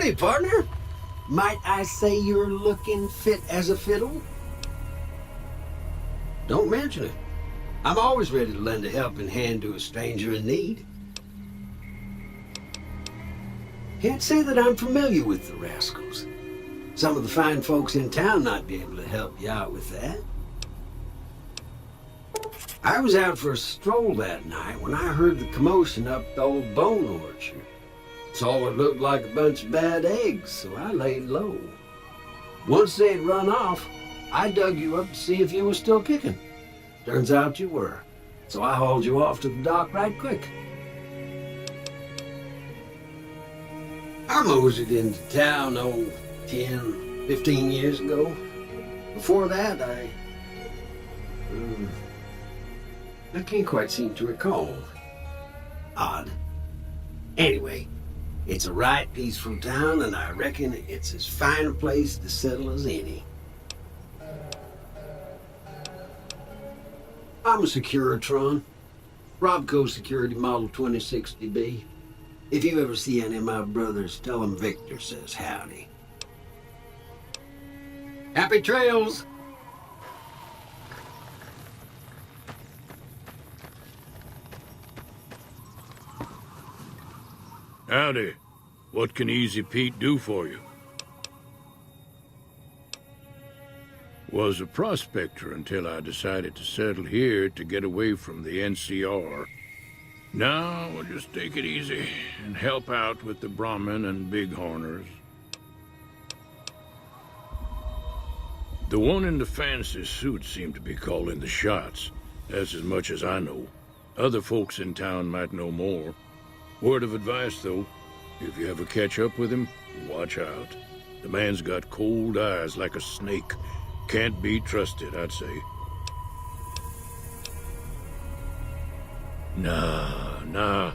Howdy, partner. Might I say you're looking fit as a fiddle? Don't mention it. I'm always ready to lend a helping hand to a stranger in need. Can't say that I'm familiar with the rascals. Some of the fine folks in town might be able to help you out with that. I was out for a stroll that night when I heard the commotion up the old bone orchard. Saw what looked like a bunch of bad eggs, so I laid low. Once they'd run off, I dug you up to see if you were still kicking. Turns out you were, so I hauled you off to the dock right quick. I moseyed into town, 10, 15 years ago. Before that, I can't quite seem to recall. Odd. Anyway, it's a right peaceful town, and I reckon it's as fine a place to settle as any. I'm a Securitron. Robco Security Model 2060B. If you ever see any of my brothers, tell them Victor says howdy. Happy trails! Howdy. What can Easy Pete do for you? Was a prospector until I decided to settle here to get away from the NCR. Now we'll just take it easy and help out with the Brahmin and Bighorners. The one in the fancy suit seemed to be calling the shots. That's as much as I know. Other folks in town might know more. Word of advice, though, if you ever catch up with him, watch out. The man's got cold eyes like a snake. Can't be trusted, I'd say. Nah.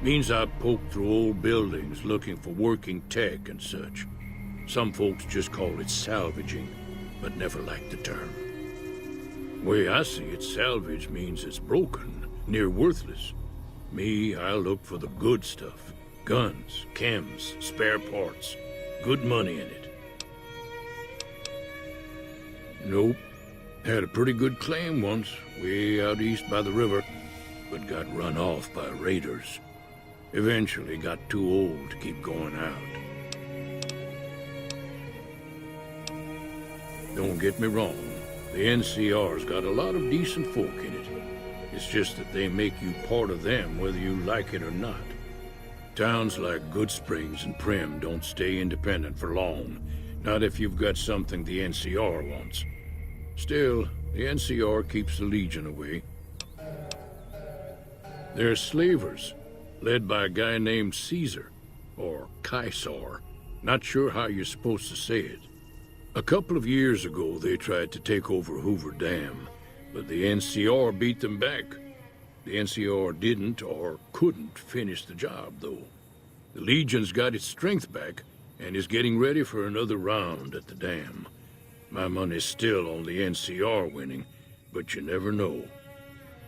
Means I poke through old buildings looking for working tech and such. Some folks just call it salvaging, but never liked the term. Way I see it, salvage means it's broken, near worthless. Me, I look for the good stuff. Guns, chems, spare parts. Good money in it. Nope. Had a pretty good claim once, way out east by the river, but got run off by raiders. Eventually got too old to keep going out. Don't get me wrong, the NCR's got a lot of decent folk in it. It's just that they make you part of them whether you like it or not. Towns like Good Springs and Prim don't stay independent for long, not if you've got something the NCR wants. Still, the NCR keeps the Legion away. They're slavers, led by a guy named Caesar, or Caesar. Not sure how you're supposed to say it. A couple of years ago, they tried to take over Hoover Dam, but the NCR beat them back. The NCR didn't or couldn't finish the job, though. The Legion's got its strength back and is getting ready for another round at the dam. My money's still on the NCR winning, but you never know.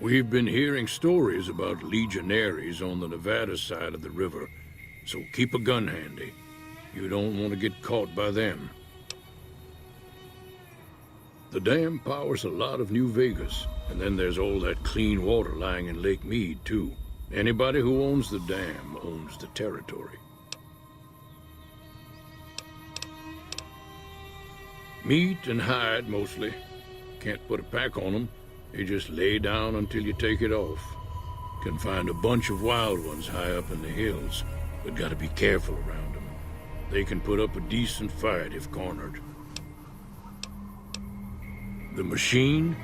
We've been hearing stories about legionaries on the Nevada side of the river, so keep a gun handy. You don't want to get caught by them. The dam powers a lot of New Vegas, and then there's all that clean water lying in Lake Mead, too. Anybody who owns the dam owns the territory. Meat and hide, mostly. Can't put a pack on them. They just lay down until you take it off. Can find a bunch of wild ones high up in the hills, but gotta be careful around them. They can put up a decent fight if cornered. The machine?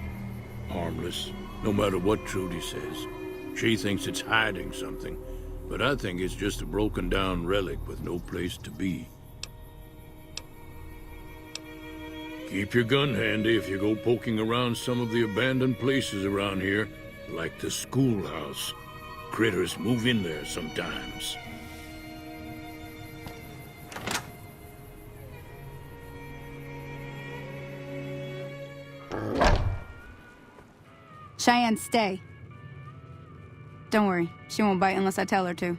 Harmless, no matter what Trudy says. She thinks it's hiding something, but I think it's just a broken down relic with no place to be. Keep your gun handy if you go poking around some of the abandoned places around here, like the schoolhouse. Critters move in there sometimes. Cheyenne, stay. Don't worry, she won't bite unless I tell her to.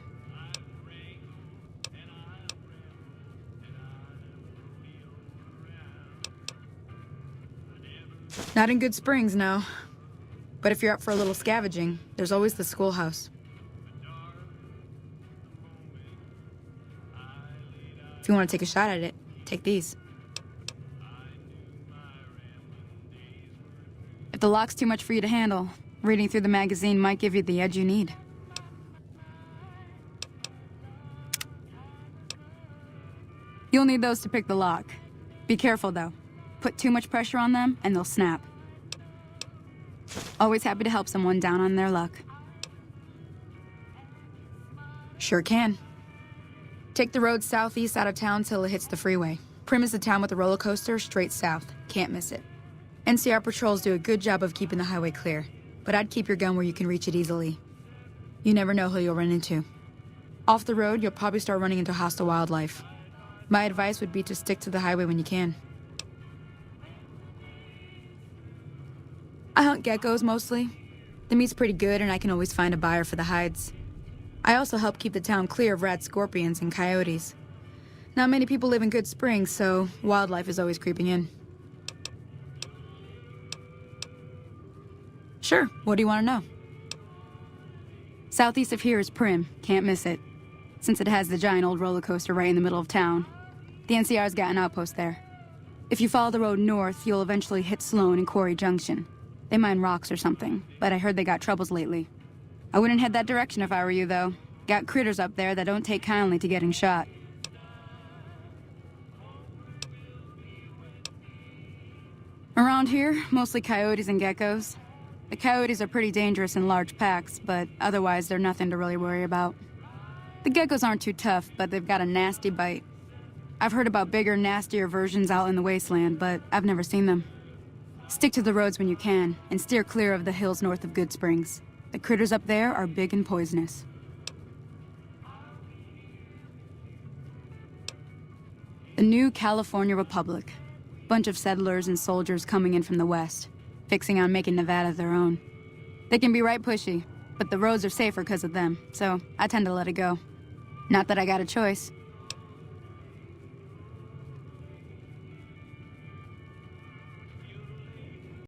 Not in Good Springs, no. But if you're up for a little scavenging, there's always the schoolhouse. If you want to take a shot at it, take these. If the lock's too much for you to handle, reading through the magazine might give you the edge you need. You'll need those to pick the lock. Be careful, though. Put too much pressure on them, and they'll snap. Always happy to help someone down on their luck. Sure can. Take the road southeast out of town till it hits the freeway. Prim is the town with the roller coaster straight south. Can't miss it. NCR patrols do a good job of keeping the highway clear, but I'd keep your gun where you can reach it easily. You never know who you'll run into. Off the road, you'll probably start running into hostile wildlife. My advice would be to stick to the highway when you can. I hunt geckos mostly. The meat's pretty good and I can always find a buyer for the hides. I also help keep the town clear of rat scorpions and coyotes. Not many people live in Good Springs, so wildlife is always creeping in. Sure, what do you want to know? Southeast of here is Prim, can't miss it. Since it has the giant old roller coaster right in the middle of town. The NCR's got an outpost there. If you follow the road north, you'll eventually hit Sloan and Quarry Junction. They mine rocks or something, but I heard they got troubles lately. I wouldn't head that direction if I were you, though. Got critters up there that don't take kindly to getting shot. Around here, mostly coyotes and geckos. The coyotes are pretty dangerous in large packs, but otherwise they're nothing to really worry about. The geckos aren't too tough, but they've got a nasty bite. I've heard about bigger, nastier versions out in the Wasteland, but I've never seen them. Stick to the roads when you can, and steer clear of the hills north of Good Springs. The critters up there are big and poisonous. The new California Republic. Bunch of settlers and soldiers coming in from the west, fixing on making Nevada their own. They can be right pushy, but the roads are safer because of them, so I tend to let it go. Not that I got a choice.